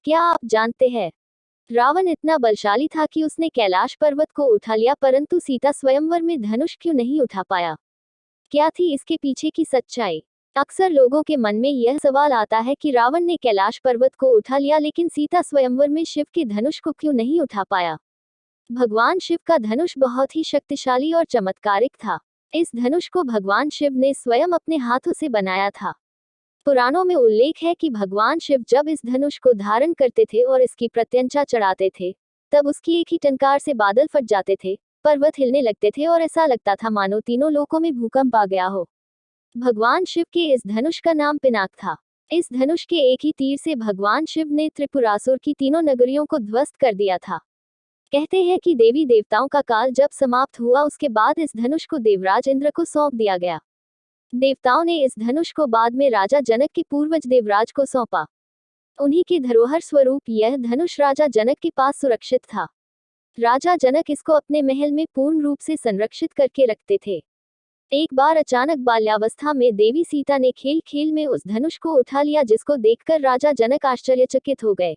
क्या आप जानते हैं रावण इतना बलशाली था कि उसने कैलाश पर्वत को उठा लिया, परंतु सीता स्वयंवर में धनुष क्यों नहीं उठा पाया? क्या थी इसके पीछे की सच्चाई? अक्सर लोगों के मन में यह सवाल आता है कि रावण ने कैलाश पर्वत को उठा लिया, लेकिन सीता स्वयंवर में शिव के धनुष को क्यों नहीं उठा पाया? भगवान शिव का धनुष बहुत ही शक्तिशाली और चमत्कारिक था। इस धनुष को भगवान शिव ने स्वयं अपने हाथों से बनाया था। पुराणों में उल्लेख है कि भगवान शिव जब इस धनुष को धारण करते थे और इसकी प्रत्यंचा चढ़ाते थे, तब उसकी एक ही टंकार से बादल फट जाते थे, पर्वत हिलने लगते थे और ऐसा लगता था मानो तीनों लोकों में भूकंप आ गया हो। भगवान शिव के इस धनुष का नाम पिनाक था। इस धनुष के एक ही तीर से भगवान शिव ने त्रिपुरासुर की तीनों नगरियों को ध्वस्त कर दिया था। कहते हैं कि देवी देवताओं का काल जब समाप्त हुआ, उसके बाद इस धनुष को देवराज इंद्र को सौंप दिया गया। देवताओं ने इस धनुष को बाद में राजा जनक के पूर्वज देवराज को सौंपा। उन्हीं के धरोहर स्वरूप यह धनुष राजा जनक के पास सुरक्षित था। राजा जनक इसको अपने महल में पूर्ण रूप से संरक्षित करके रखते थे। एक बार अचानक बाल्यावस्था में देवी सीता ने खेल खेल में उस धनुष को उठा लिया, जिसको देखकर राजा जनक आश्चर्यचकित हो गए।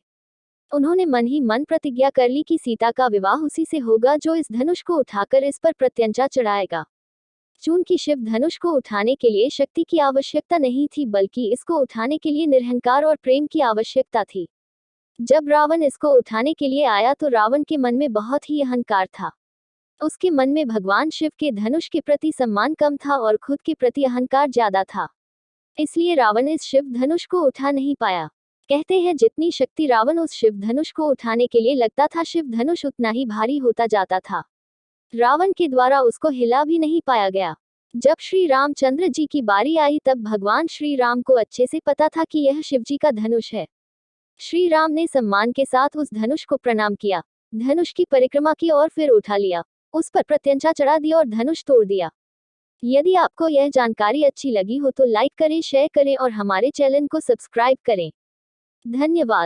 उन्होंने मन ही मन प्रतिज्ञा कर ली कि सीता का विवाह उसी से होगा जो इस धनुष को उठाकर इस पर प्रत्यंचा चढ़ाएगा। चूंकि शिव धनुष को उठाने के लिए शक्ति की आवश्यकता नहीं थी, बल्कि इसको उठाने के लिए निरहंकार और प्रेम की आवश्यकता थी। जब रावण इसको उठाने के लिए आया तो रावण के मन में बहुत ही अहंकार था। उसके मन में भगवान शिव के धनुष के प्रति सम्मान कम था और खुद के प्रति अहंकार ज्यादा था। इसलिए रावण इस शिव धनुष को उठा नहीं पाया। कहते हैं जितनी शक्ति रावण उस शिव धनुष को उठाने के लिए लगता था, शिव धनुष उतना ही भारी होता जाता था। रावण के द्वारा उसको हिला भी नहीं पाया गया। जब श्री रामचंद्र जी की बारी आई, तब भगवान श्री राम को अच्छे से पता था कि यह शिव जी का धनुष है। श्री राम ने सम्मान के साथ उस धनुष को प्रणाम किया, धनुष की परिक्रमा की और फिर उठा लिया, उस पर प्रत्यंचा चढ़ा दिया और धनुष तोड़ दिया। यदि आपको यह जानकारी अच्छी लगी हो तो लाइक करें, शेयर करें और हमारे चैनल को सब्सक्राइब करें। धन्यवाद।